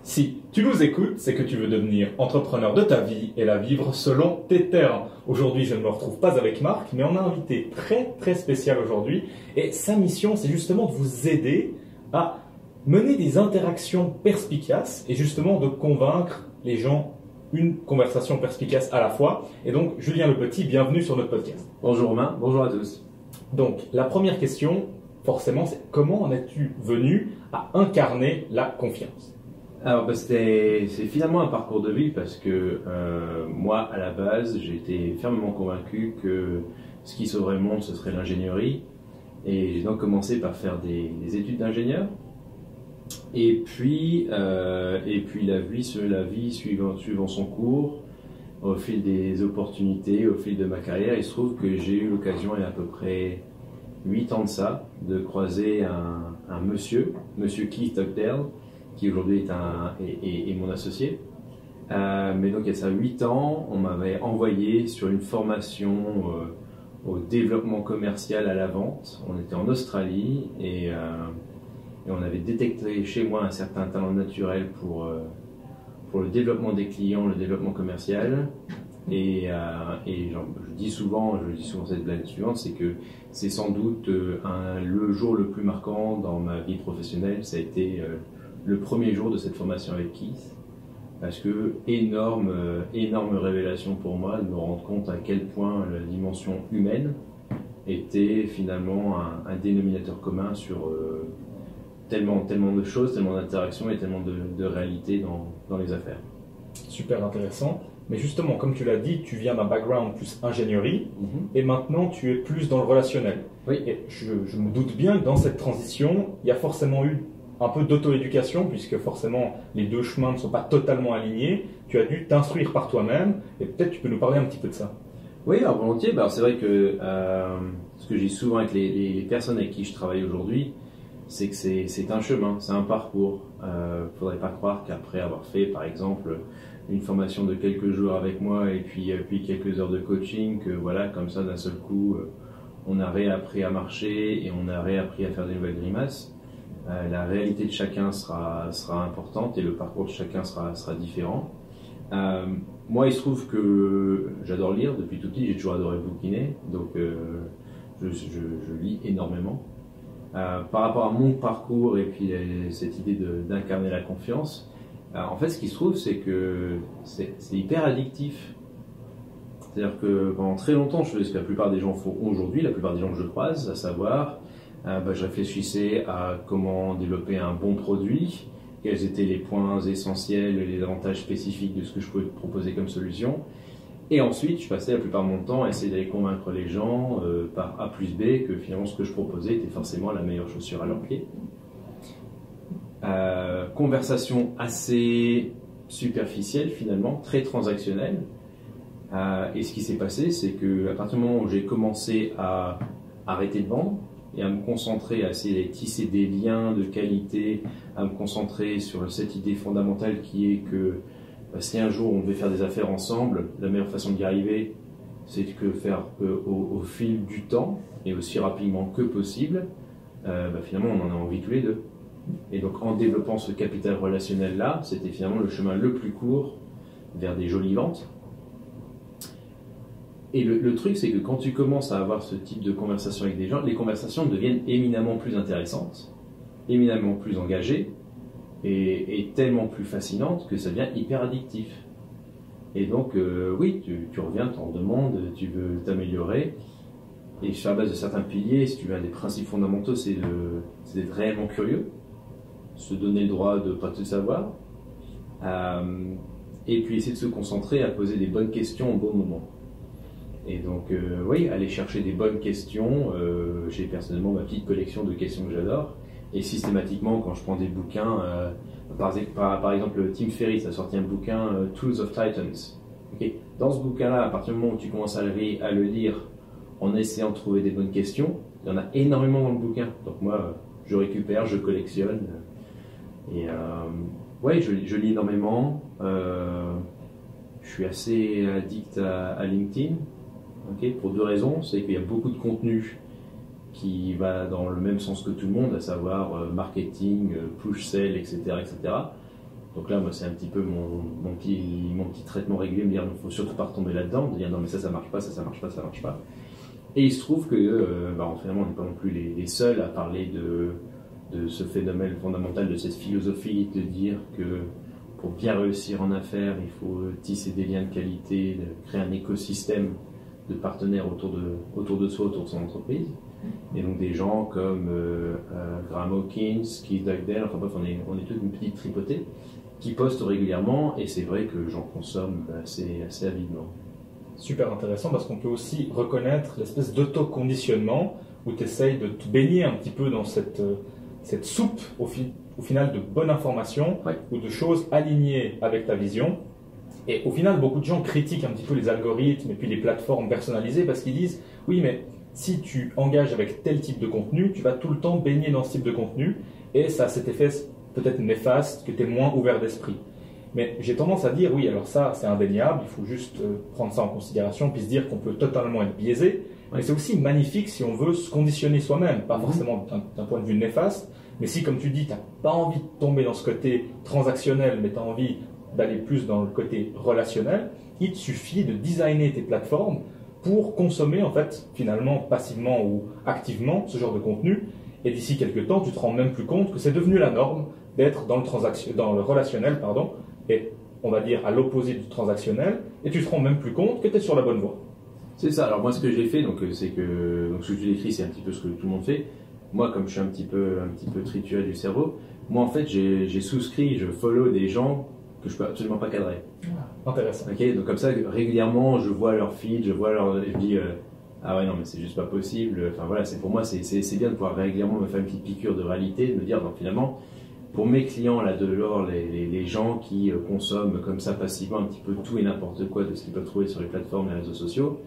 Si tu nous écoutes, c'est que tu veux devenir entrepreneur de ta vie et la vivre selon tes termes. Aujourd'hui, je ne me retrouve pas avec Marc, mais on a un invité très spécial aujourd'hui. Et sa mission, c'est justement de vous aider à mener des interactions perspicaces et justement de convaincre les gens une conversation perspicace à la fois. Et donc, Julien Le Petit, bienvenue sur notre podcast. Bonjour Romain, bonjour à tous. Donc, la première question, forcément, c'est comment en es-tu venu à incarner la confiance ? Alors c'est finalement un parcours de vie parce que moi à la base j'ai été fermement convaincu que ce qui sauverait le monde ce serait l'ingénierie et j'ai donc commencé par faire des études d'ingénieur et puis la vie suivant son cours au fil des opportunités, au fil de ma carrière, il se trouve que j'ai eu l'occasion il y a à peu près 8 ans de ça de croiser un monsieur Keith Stockdale qui aujourd'hui est mon associé. Mais donc il y a ça 8 ans, on m'avait envoyé sur une formation au développement commercial à la vente. On était en Australie et on avait détecté chez moi un certain talent naturel pour le développement des clients, le développement commercial. Et je dis souvent cette blague suivante, c'est que c'est sans doute le jour le plus marquant dans ma vie professionnelle, ça a été le premier jour de cette formation avec Keith, parce que énorme révélation pour moi de me rendre compte à quel point la dimension humaine était finalement un dénominateur commun sur tellement de choses, tellement d'interactions et tellement de réalités dans les affaires. Super intéressant. Mais justement, comme tu l'as dit, tu viens d'un background plus ingénierie et maintenant tu es plus dans le relationnel. Oui. Et je me doute bien que dans cette transition, il y a forcément eu un peu d'auto-éducation, puisque forcément les deux chemins ne sont pas totalement alignés. Tu as dû t'instruire par toi-même, et peut-être tu peux nous parler un petit peu de ça. Oui, alors volontiers. Alors, c'est vrai que ce que je dis souvent avec les personnes avec qui je travaille aujourd'hui, c'est que c'est un chemin, c'est un parcours. Faudrait pas croire qu'après avoir fait, par exemple, une formation de quelques jours avec moi et puis quelques heures de coaching, que voilà, comme ça, d'un seul coup, on a réappris à marcher et on a réappris à faire des nouvelles grimaces. La réalité de chacun sera importante et le parcours de chacun sera différent. Moi, il se trouve que j'adore lire depuis tout petit, j'ai toujours adoré bouquiner, donc je lis énormément. Par rapport à mon parcours et puis cette idée d'incarner la confiance, en fait, ce qui se trouve, c'est que c'est hyper addictif. C'est-à-dire que pendant très longtemps, je faisais ce que la plupart des gens font aujourd'hui, la plupart des gens que je croise, à savoir, je réfléchissais à comment développer un bon produit, quels étaient les points essentiels, les avantages spécifiques de ce que je pouvais proposer comme solution. Et ensuite, je passais la plupart de mon temps à essayer d'aller convaincre les gens par A plus B que finalement ce que je proposais était forcément la meilleure chaussure à leurs pieds. Conversation assez superficielle finalement, très transactionnelle. Et ce qui s'est passé, c'est qu'à partir du moment où j'ai commencé à arrêter de vendre et à me concentrer, à essayer de tisser des liens de qualité, à me concentrer sur cette idée fondamentale qui est que si un jour on devait faire des affaires ensemble, la meilleure façon d'y arriver, c'est que faire au fil du temps et aussi rapidement que possible, finalement on en a envie tous les deux. Et donc en développant ce capital relationnel-là, c'était finalement le chemin le plus court vers des jolies ventes. Et le truc, c'est que quand tu commences à avoir ce type de conversation avec des gens, les conversations deviennent éminemment plus intéressantes, éminemment plus engagées, et tellement plus fascinantes que ça devient hyper addictif. Et donc, oui, tu reviens, tu en demandes, tu veux t'améliorer, et sur la base de certains piliers, si tu veux, un des principes fondamentaux, c'est d'être réellement curieux, se donner le droit de ne pas tout savoir, et puis essayer de se concentrer à poser des bonnes questions au bon moment. Et donc, oui, aller chercher des bonnes questions. J'ai personnellement ma petite collection de questions que j'adore. Et systématiquement, quand je prends des bouquins, par exemple, Tim Ferriss a sorti un bouquin, Tools of Titans. Okay. Dans ce bouquin-là, à partir du moment où tu commences à le lire en essayant de trouver des bonnes questions, il y en a énormément dans le bouquin. Donc moi, je récupère, je collectionne. Et ouais, je lis énormément. Je suis assez addict à LinkedIn. Okay, pour deux raisons, c'est qu'il y a beaucoup de contenu qui va dans le même sens que tout le monde, à savoir marketing, push sell, etc., etc. Donc là, moi, c'est un petit peu mon petit traitement régulier, me dire, il ne faut surtout pas retomber là-dedans, de dire, non, mais ça marche pas, ça marche pas, ça marche pas. Et il se trouve que, finalement, on n'est pas non plus les seuls à parler de ce phénomène fondamental, de cette philosophie, de dire que pour bien réussir en affaires, il faut tisser des liens de qualité, créer un écosystème de partenaires autour de soi, autour de son entreprise. Et donc des gens comme Graham Hawkins, Keith Dugdale, enfin bref, on est toute une petite tripotée qui postent régulièrement, et c'est vrai que j'en consomme assez avidement. Super intéressant, parce qu'on peut aussi reconnaître l'espèce d'autoconditionnement où tu essayes de te baigner un petit peu dans cette soupe au final de bonne information, ouais, ou de choses alignées avec ta vision. Et au final, beaucoup de gens critiquent un petit peu les algorithmes et puis les plateformes personnalisées parce qu'ils disent « Oui, mais si tu engages avec tel type de contenu, tu vas tout le temps baigner dans ce type de contenu et ça a cet effet peut-être néfaste, que tu es moins ouvert d'esprit. » Mais j'ai tendance à dire « Oui, alors ça, c'est indéniable, il faut juste prendre ça en considération puis se dire qu'on peut totalement être biaisé. » Mais c'est aussi magnifique si on veut se conditionner soi-même, pas forcément d'un point de vue néfaste, mais si, comme tu dis, tu n'as pas envie de tomber dans ce côté transactionnel, mais tu as envie d'aller plus dans le côté relationnel, il te suffit de designer tes plateformes pour consommer, en fait, finalement, passivement ou activement, ce genre de contenu. Et d'ici quelques temps, tu te rends même plus compte que c'est devenu la norme d'être dans le relationnel, et on va dire à l'opposé du transactionnel, et tu te rends même plus compte que tu es sur la bonne voie. C'est ça. Alors moi, ce que j'ai fait, c'est que ce que tu décris, c'est un petit peu ce que tout le monde fait. Moi, comme je suis un petit peu trituré du cerveau, moi en fait, j'ai souscrit, je follow des gens que je peux absolument pas cadrer. Intéressant. Ok, donc comme ça, régulièrement, je vois leur feed, je dis ah ouais non mais c'est juste pas possible. Enfin voilà, pour moi c'est bien de pouvoir régulièrement me faire une petite piqûre de réalité, de me dire donc finalement pour mes clients là de l'or, les gens qui consomment comme ça passivement un petit peu tout et n'importe quoi de ce qu'ils peuvent trouver sur les plateformes et les réseaux sociaux,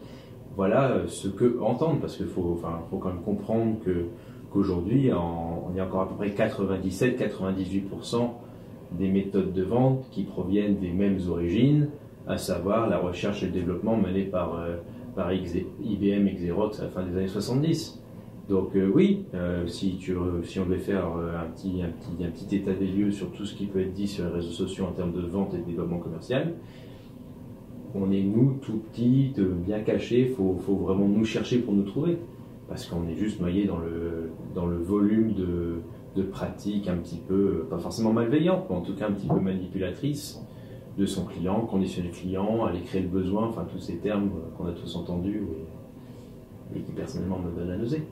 voilà ce que entendre, parce qu'il faut quand même comprendre qu'aujourd'hui on y a encore à peu près 97-98% des méthodes de vente qui proviennent des mêmes origines, à savoir la recherche et le développement mené par IBM et Xerox à la fin des années 70. Donc oui, si on devait faire un petit état des lieux sur tout ce qui peut être dit sur les réseaux sociaux en termes de vente et de développement commercial, on est nous tout petits, bien cachés, il faut vraiment nous chercher pour nous trouver, parce qu'on est juste noyé dans le volume de pratiques un petit peu, pas forcément malveillantes, mais en tout cas un petit peu manipulatrices de son client, conditionner le client, aller créer le besoin, enfin tous ces termes qu'on a tous entendus et qui personnellement me donnent la nausée.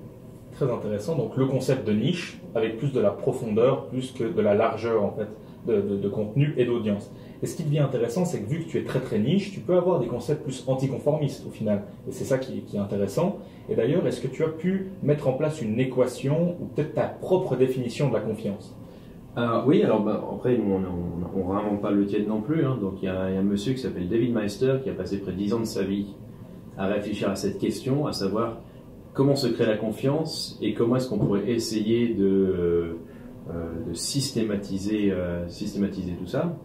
Très intéressant, donc le concept de niche avec plus de la profondeur, plus que de la largeur en fait de contenu et d'audience. Et ce qui devient intéressant, c'est que vu que tu es très très niche, tu peux avoir des concepts plus anticonformistes au final. Et c'est ça qui est intéressant. Et d'ailleurs, est-ce que tu as pu mettre en place une équation ou peut-être ta propre définition de la confiance? Oui, alors après, on ne réinvente pas le tiède non plus. Hein. Donc il y a un monsieur qui s'appelle David Meister qui a passé près de 10 ans de sa vie à réfléchir à cette question, à savoir comment se crée la confiance et comment est-ce qu'on pourrait essayer de systématiser tout ça.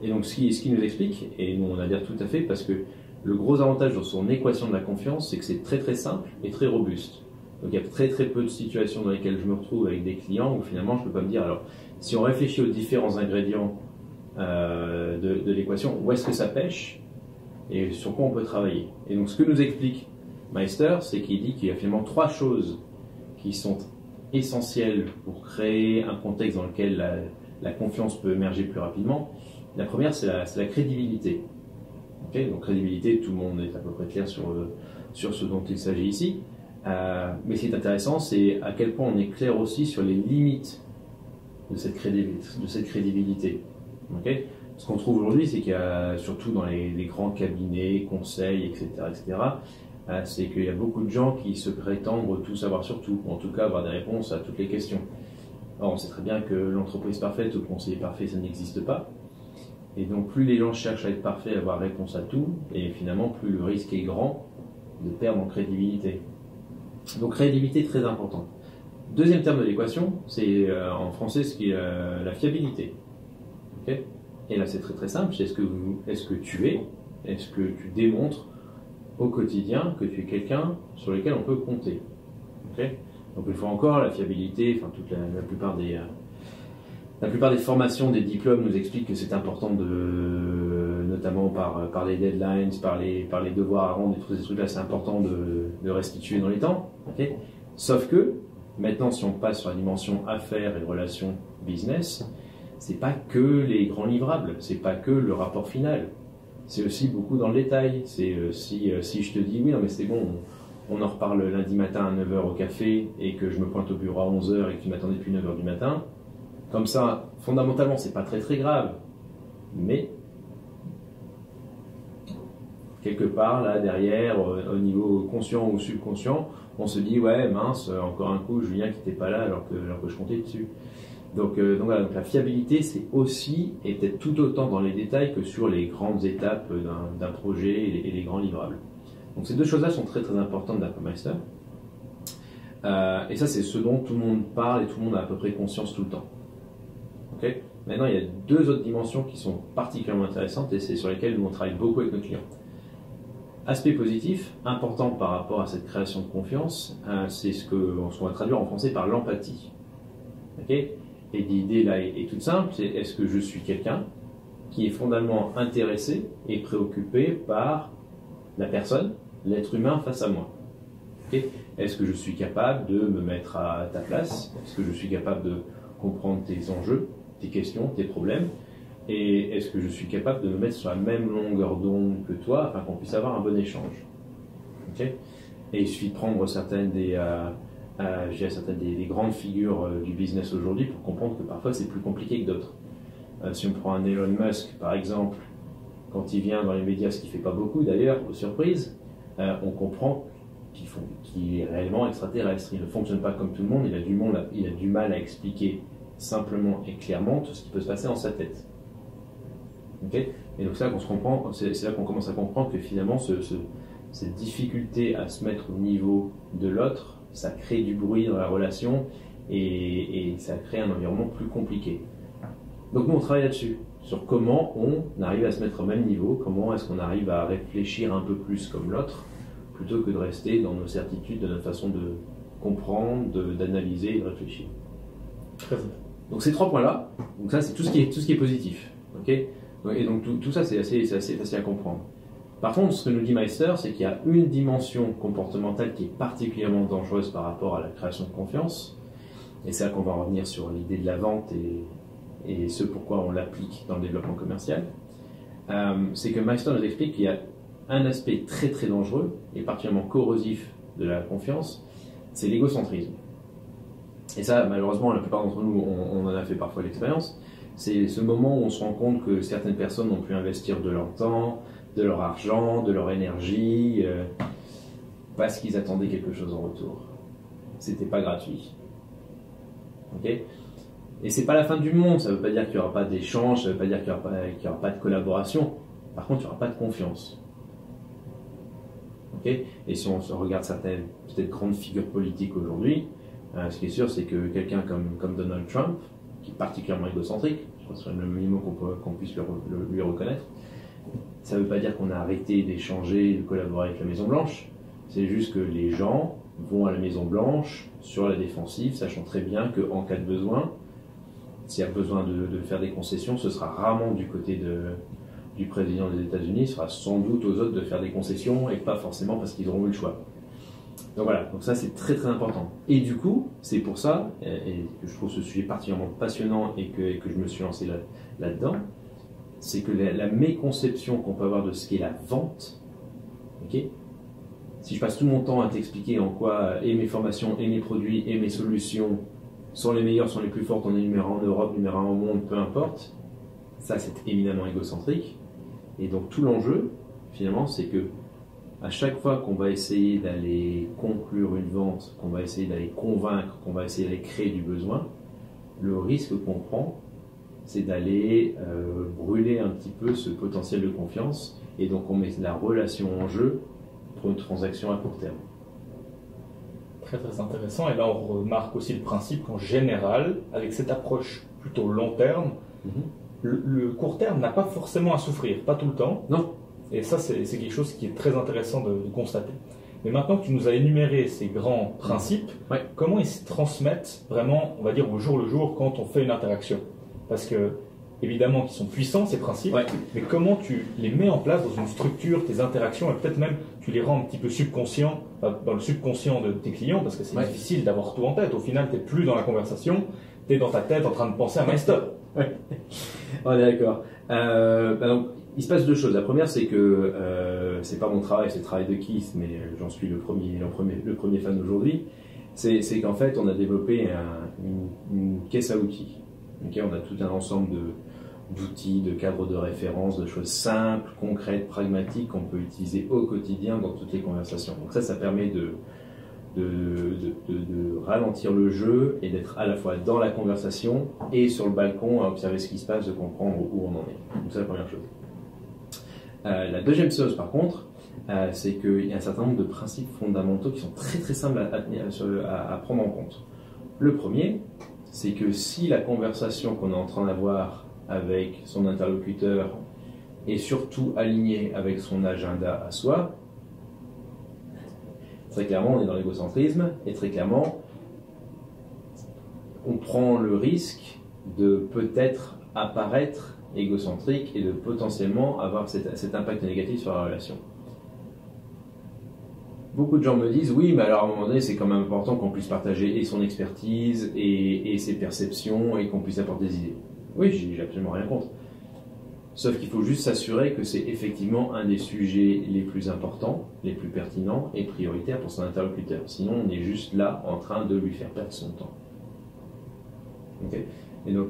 Et donc ce qui nous explique, et nous on va dire tout à fait, parce que le gros avantage dans son équation de la confiance, c'est que c'est très très simple et très robuste. Donc il y a très très peu de situations dans lesquelles je me retrouve avec des clients où finalement je ne peux pas me dire, alors si on réfléchit aux différents ingrédients de l'équation, où est-ce que ça pêche et sur quoi on peut travailler. Et donc ce que nous explique Meister, c'est qu'il dit qu'il y a finalement 3 choses qui sont essentielles pour créer un contexte dans lequel la confiance peut émerger plus rapidement. La première, c'est la crédibilité. Okay, donc crédibilité, tout le monde est à peu près clair sur ce dont il s'agit ici. Mais ce qui est intéressant, c'est à quel point on est clair aussi sur les limites de cette crédibilité. Okay, ce qu'on trouve aujourd'hui, c'est qu'il y a, surtout dans les grands cabinets, conseils, etc., c'est qu'il y a beaucoup de gens qui se prétendent tout savoir sur tout, ou en tout cas avoir des réponses à toutes les questions. Or, on sait très bien que l'entreprise parfaite ou le conseiller parfait, ça n'existe pas. Et donc, plus les gens cherchent à être parfaits, à avoir réponse à tout, et finalement, plus le risque est grand de perdre en crédibilité. Donc, crédibilité très importante. Deuxième terme de l'équation, c'est en français ce qui est la fiabilité. Okay, et là, c'est très très simple. C'est est-ce que tu démontres au quotidien que tu es quelqu'un sur lequel on peut compter. Okay, donc, une fois encore, la fiabilité, enfin toute la plupart La plupart des formations, des diplômes nous expliquent que c'est important notamment par les deadlines, par les devoirs à rendre et tous ces trucs-là, c'est important de restituer dans les temps. Okay, sauf que, maintenant, si on passe sur la dimension affaires et relations business, c'est pas que les grands livrables, c'est pas que le rapport final. C'est aussi beaucoup dans le détail. C'est si je te dis, oui, non mais c'est bon, on en reparle lundi matin à 9 h au café et que je me pointe au bureau à 11 h et que tu m'attendais depuis 9 h du matin, comme ça, fondamentalement, c'est pas très très grave. Mais, quelque part, là, derrière, au niveau conscient ou subconscient, on se dit, ouais, mince, encore un coup, Julien qui n'était pas là alors que je comptais dessus. Donc voilà, donc la fiabilité, c'est aussi, et peut-être tout autant dans les détails que sur les grandes étapes d'un projet et les grands livrables. Donc ces deux choses-là sont très très importantes d'Appmeister. Et ça, c'est ce dont tout le monde parle et tout le monde a à peu près conscience tout le temps. Okay. Maintenant, il y a deux autres dimensions qui sont particulièrement intéressantes et c'est sur lesquelles nous on travaille beaucoup avec nos clients. Aspect positif, important par rapport à cette création de confiance, c'est ce qu'on va traduire en français par l'empathie. Okay. Et l'idée là est toute simple, c'est est-ce que je suis quelqu'un qui est fondamentalement intéressé et préoccupé par la personne, l'être humain face à moi. Okay. Est-ce que je suis capable de me mettre à ta place? Est-ce que je suis capable de comprendre tes enjeux, tes questions, tes problèmes? Et est-ce que je suis capable de me mettre sur la même longueur d'onde que toi afin qu'on puisse avoir un bon échange? Okay. Et il suffit de prendre certaines des grandes figures du business aujourd'hui pour comprendre que parfois c'est plus compliqué que d'autres. Si on prend un Elon Musk par exemple, quand il vient dans les médias, ce qui ne fait pas beaucoup d'ailleurs, aux surprises, on comprend qu'il est réellement extraterrestre. Il ne fonctionne pas comme tout le monde, il a du mal à expliquer simplement et clairement tout ce qui peut se passer dans sa tête. Okay. Et donc c'est là qu'on commence à comprendre que finalement cette difficulté à se mettre au niveau de l'autre, ça crée du bruit dans la relation et ça crée un environnement plus compliqué. Donc nous on travaille là-dessus, sur comment on arrive à se mettre au même niveau, comment est-ce qu'on arrive à réfléchir un peu plus comme l'autre, plutôt que de rester dans nos certitudes, de notre façon de comprendre, d'analyser et de réfléchir. Très bien. Donc ces trois points-là, donc ça c'est tout ce qui est positif. Okay. Et donc tout ça c'est assez facile à comprendre. Par contre, ce que nous dit Meister, c'est qu'il y a une dimension comportementale qui est particulièrement dangereuse par rapport à la création de confiance. Et c'est là qu'on va revenir sur l'idée de la vente et ce pourquoi on l'applique dans le développement commercial. C'est que Meister nous explique qu'il y a un aspect très très dangereux et particulièrement corrosif de la confiance, c'est l'égocentrisme. Et ça, malheureusement, la plupart d'entre nous, on en a fait parfois l'expérience. C'est ce moment où on se rend compte que certaines personnes ont pu investir de leur temps, de leur argent, de leur énergie, parce qu'ils attendaient quelque chose en retour. C'était pas gratuit. Okay. Et c'est pas la fin du monde, ça veut pas dire qu'il n'y aura pas d'échange, ça veut pas dire qu'il n'y aura pas de collaboration. Par contre, il n'y aura pas de confiance. Okay. Et si on regarde certaines peut-être grandes figures politiques aujourd'hui, ce qui est sûr, c'est que quelqu'un comme Donald Trump, qui est particulièrement égocentrique, je pense que c'est le minimum qu'on puisse lui reconnaître, ça ne veut pas dire qu'on a arrêté d'échanger et de collaborer avec la Maison-Blanche, c'est juste que les gens vont à la Maison-Blanche sur la défensive, sachant très bien qu'en cas de besoin, s'il y a besoin de faire des concessions, ce sera rarement du côté du président des États-Unis, ce sera sans doute aux autres de faire des concessions et pas forcément parce qu'ils auront eu le choix. Donc voilà, donc ça c'est très très important. Et du coup, c'est pour ça, et que je trouve ce sujet particulièrement passionnant et que je me suis lancé là-dedans, c'est que la méconception qu'on peut avoir de ce qu'est la vente, okay, si je passe tout mon temps à t'expliquer en quoi et mes formations, et mes produits, et mes solutions sont les meilleures, sont les plus fortes, on est numéro 1 en Europe, numéro 1 au monde, peu importe, ça c'est éminemment égocentrique. Et donc tout l'enjeu, finalement, c'est que à chaque fois qu'on va essayer d'aller conclure une vente, qu'on va essayer d'aller convaincre, qu'on va essayer d'aller créer du besoin, le risque qu'on prend, c'est d'aller brûler un petit peu ce potentiel de confiance, et donc on met la relation en jeu pour une transaction à court terme. Très très intéressant, et là on remarque aussi le principe qu'en général, avec cette approche plutôt long terme, le court terme n'a pas forcément à souffrir, pas tout le temps. Non. Et ça, c'est quelque chose qui est très intéressant de constater. Mais maintenant que tu nous as énuméré ces grands principes, ouais, comment ils se transmettent vraiment, on va dire, au jour le jour quand on fait une interaction? Parce que, évidemment, qu'ils sont puissants, ces principes, Ouais. mais comment tu les mets en place dans une structure, tes interactions, et peut-être même tu les rends un petit peu subconscients, enfin, dans le subconscient de tes clients, parce que c'est Ouais. difficile d'avoir tout en tête. Au final, tu n'es plus dans la conversation, tu es dans ta tête en train de penser à MyStop. On est d'accord. Donc, il se passe deux choses. La première, c'est que c'est pas mon travail, c'est le travail de Keith, mais j'en suis le premier fan aujourd'hui. C'est qu'en fait, on a développé une caisse à outils. Okay, on a tout un ensemble d'outils, de cadres de référence, de choses simples, concrètes, pragmatiques qu'on peut utiliser au quotidien dans toutes les conversations. Donc ça permet de ralentir le jeu et d'être à la fois dans la conversation et sur le balcon à observer ce qui se passe, de comprendre où on en est. Donc c'est la première chose. La deuxième chose par contre, c'est qu'il y a un certain nombre de principes fondamentaux qui sont très très simples à prendre en compte. Le premier, c'est que si la conversation qu'on est en train d'avoir avec son interlocuteur est surtout alignée avec son agenda à soi, très clairement, on est dans l'égocentrisme, et très clairement, on prend le risque de peut-être apparaître égocentrique et de potentiellement avoir cet impact négatif sur la relation. Beaucoup de gens me disent, oui, mais alors à un moment donné, c'est quand même important qu'on puisse partager et son expertise et ses perceptions et qu'on puisse apporter des idées. Oui, j'ai absolument rien contre. Sauf qu'il faut juste s'assurer que c'est effectivement un des sujets les plus importants, les plus pertinents et prioritaires pour son interlocuteur. Sinon, on est juste là en train de lui faire perdre son temps. Okay. Et donc,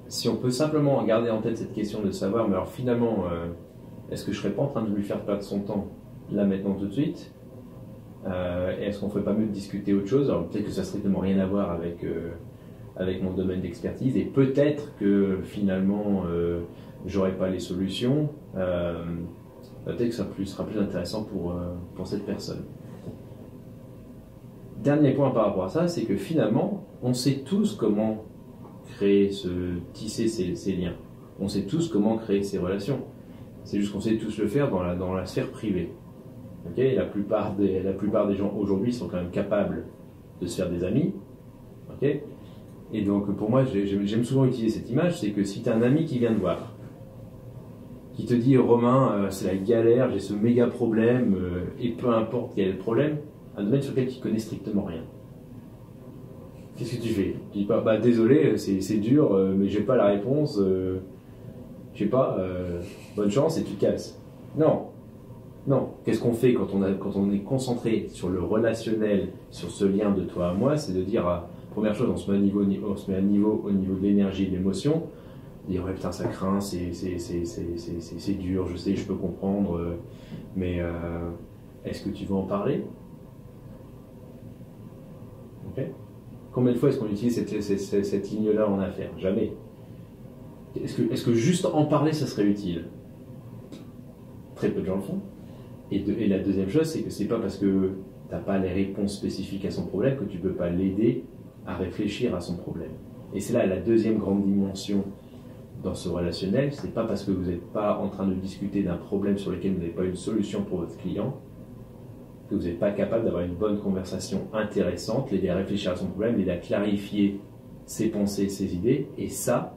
si on peut simplement garder en tête cette question de savoir, mais alors finalement, est-ce que je ne serais pas en train de lui faire perdre son temps là maintenant tout de suite? Est-ce qu'on ne ferait pas mieux de discuter autre chose? Alors peut-être que ça n'a strictement rien à voir avec mon domaine d'expertise et peut-être que finalement j'aurais pas les solutions, peut-être que ça sera plus intéressant pour cette personne. Dernier point par rapport à ça, c'est que finalement on sait tous comment tisser ces liens, on sait tous comment créer ces relations, c'est juste qu'on sait tous le faire dans la sphère privée. Okay, la plupart des gens aujourd'hui sont quand même capables de se faire des amis. Okay, et donc pour moi, j'aime souvent utiliser cette image, c'est que si tu as un ami qui vient te voir, qui te dit Romain, c'est la galère, j'ai ce méga problème, et peu importe quel est le problème, un domaine sur lequel tu connais strictement rien. Qu'est-ce que tu fais? Tu dis pas, bah désolé, c'est dur, mais j'ai pas la réponse, je sais pas, bonne chance et tu te casses. Non, qu'est-ce qu'on fait quand on est concentré sur le relationnel, sur ce lien de toi à moi, c'est de dire, première chose, on se met à niveau au niveau de l'énergie et de l'émotion, dire ouais putain ça craint, c'est dur, je sais, je peux comprendre, mais est-ce que tu veux en parler? Okay. Combien de fois est-ce qu'on utilise cette ligne-là en affaires? Jamais. Est-ce que juste en parler ça serait utile? Très peu de gens le font. Et la deuxième chose, c'est que c'est pas parce que tu n'as pas les réponses spécifiques à son problème que tu ne peux pas l'aider à réfléchir à son problème. Et c'est là la deuxième grande dimension dans ce relationnel. C'est pas parce que vous n'êtes pas en train de discuter d'un problème sur lequel vous n'avez pas une solution pour votre client que vous n'êtes pas capable d'avoir une bonne conversation intéressante, l'aider à réfléchir à son problème, l'aider à clarifier ses pensées, ses idées. Et ça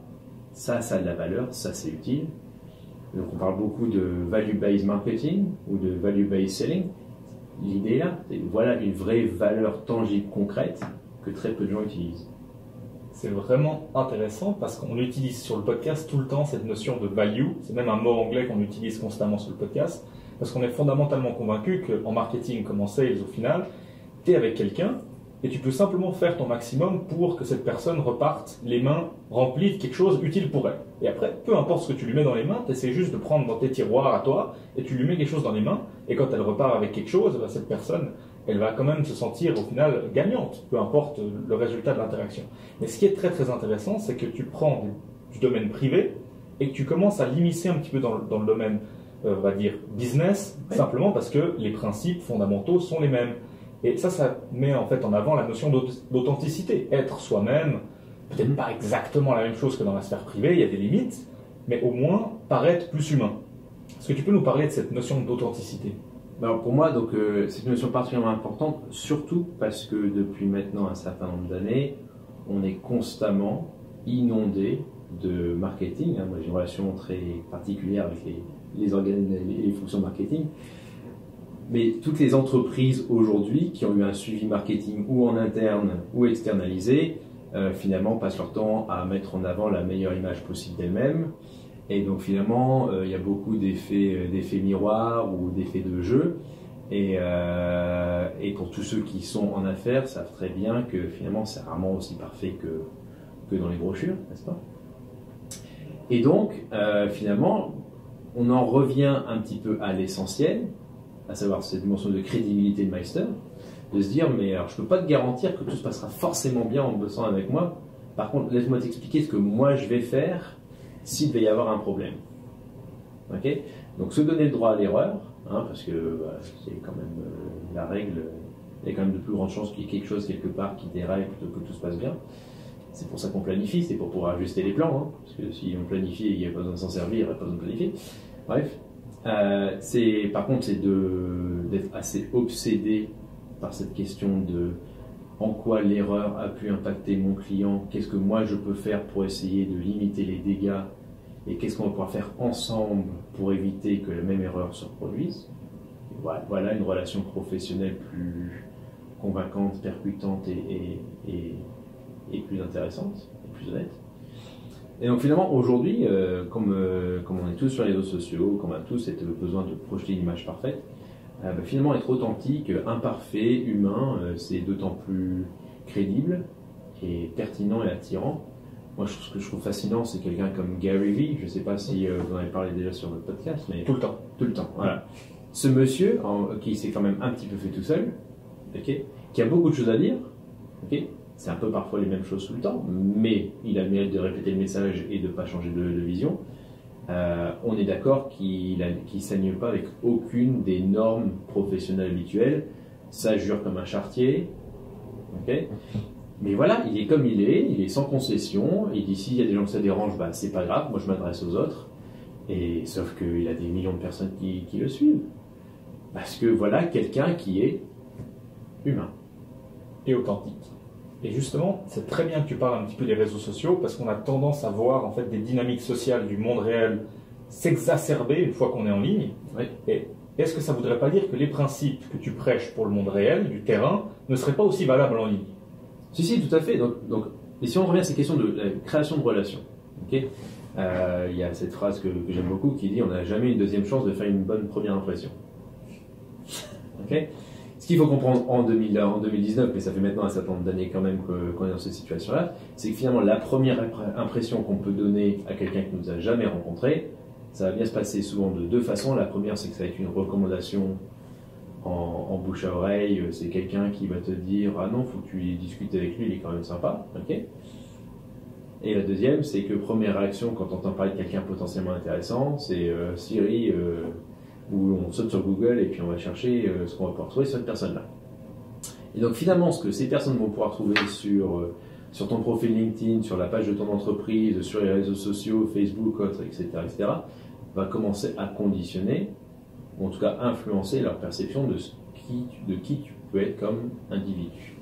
a de la valeur, ça c'est utile. Donc on parle beaucoup de value-based marketing ou de value-based selling. L'idée là, c'est voilà une vraie valeur tangible, concrète, que très peu de gens utilisent. C'est vraiment intéressant parce qu'on utilise sur le podcast tout le temps cette notion de value. C'est même un mot anglais qu'on utilise constamment sur le podcast parce qu'on est fondamentalement convaincu qu'en marketing comme en sales au final, tu es avec quelqu'un et tu peux simplement faire ton maximum pour que cette personne reparte les mains remplies de quelque chose utile pour elle. Et après, peu importe ce que tu lui mets dans les mains, tu essaies juste de prendre dans tes tiroirs à toi et tu lui mets quelque chose dans les mains. Et quand elle repart avec quelque chose, cette personne, elle va quand même se sentir au final gagnante, peu importe le résultat de l'interaction. Mais ce qui est très très intéressant, c'est que tu prends du domaine privé et que tu commences à l'immiscer un petit peu dans le domaine, on va dire, business, simplement parce que les principes fondamentaux sont les mêmes. Et ça met en fait en avant la notion d'authenticité. Être soi-même, peut-être pas exactement la même chose que dans la sphère privée, il y a des limites, mais au moins paraître plus humain. Est-ce que tu peux nous parler de cette notion d'authenticité? Alors pour moi, c'est une notion particulièrement importante, surtout parce que depuis maintenant un certain nombre d'années, on est constamment inondé de marketing. Moi, j'ai une relation très particulière avec les organes, les fonctions marketing. Mais toutes les entreprises aujourd'hui qui ont eu un suivi marketing ou en interne ou externalisé, finalement passent leur temps à mettre en avant la meilleure image possible d'elles-mêmes. Et donc finalement, il y a beaucoup d'effets miroirs ou d'effets de jeu. Et pour tous ceux qui sont en affaires, savent très bien que finalement, c'est rarement aussi parfait que dans les brochures, n'est-ce pas? Et donc, finalement, on en revient un petit peu à l'essentiel, à savoir cette dimension de crédibilité de Meister, de se dire, mais alors je ne peux pas te garantir que tout se passera forcément bien en bossant avec moi. Par contre, laisse-moi t'expliquer ce que moi je vais faire s'il devait y avoir un problème. Okay, donc se donner le droit à l'erreur, parce que c'est quand même la règle, il y a quand même de plus grandes chances qu'il y ait quelque chose quelque part qui déraille plutôt que tout se passe bien. C'est pour ça qu'on planifie, c'est pour pouvoir ajuster les plans, parce que si on planifie et il n'y a pas besoin de s'en servir, il n'y aurait pas besoin de planifier. Bref, par contre, c'est d'être assez obsédé par cette question de en quoi l'erreur a pu impacter mon client, qu'est-ce que moi je peux faire pour essayer de limiter les dégâts et qu'est-ce qu'on va pouvoir faire ensemble pour éviter que la même erreur se reproduise. Voilà une relation professionnelle plus convaincante, percutante et plus intéressante, et plus honnête. Et donc finalement, aujourd'hui, comme on est tous sur les réseaux sociaux, comme on a tous cet besoin de projeter une image parfaite, finalement être authentique, imparfait, humain, c'est d'autant plus crédible et pertinent et attirant. Moi, ce que je trouve fascinant, c'est quelqu'un comme Gary Vee. Je ne sais pas si vous en avez parlé déjà sur votre podcast, mais Tout le temps. Tout le temps, voilà. Ce monsieur, qui s'est quand même un petit peu fait tout seul, okay, qui a beaucoup de choses à dire, okay, c'est un peu parfois les mêmes choses tout le temps, mais il a le mérite de répéter le message et de ne pas changer de vision. On est d'accord qu'il ne s'aligne pas avec aucune des normes professionnelles habituelles. Ça jure comme un charretier. Okay, mais voilà, il est comme il est sans concession. Il dit s'il y a des gens que ça dérange, c'est pas grave, moi je m'adresse aux autres. Et sauf qu'il a des millions de personnes qui le suivent. Parce que voilà quelqu'un qui est humain. Et authentique. Et justement, c'est très bien que tu parles un petit peu des réseaux sociaux parce qu'on a tendance à voir en fait des dynamiques sociales du monde réel s'exacerber une fois qu'on est en ligne. Oui. Et est-ce que ça ne voudrait pas dire que les principes que tu prêches pour le monde réel, du terrain, ne seraient pas aussi valables en ligne? Si, tout à fait. Donc, et si on revient à ces questions de la création de relations, okay, il y a cette phrase que j'aime beaucoup qui dit on n'a jamais une deuxième chance de faire une bonne première impression. Okay, ce qu'il faut comprendre en 2019, mais ça fait maintenant un certain nombre d'années quand même qu'on est dans cette situation-là, c'est que finalement la première impression qu'on peut donner à quelqu'un qui ne nous a jamais rencontré, ça va bien se passer souvent de deux façons. La première, c'est que ça va être une recommandation en bouche à oreille, c'est quelqu'un qui va te dire « Ah non, faut que tu discutes avec lui, il est quand même sympa. Okay ». Et la deuxième, c'est que première réaction quand on entend parler de quelqu'un potentiellement intéressant, c'est Siri, où on saute sur Google et puis on va chercher ce qu'on va pouvoir trouver sur cette personne-là. Et donc finalement, ce que ces personnes vont pouvoir trouver sur ton profil LinkedIn, sur la page de ton entreprise, sur les réseaux sociaux, Facebook, autres, etc., va commencer à conditionner, ou en tout cas influencer leur perception de qui tu peux être comme individu.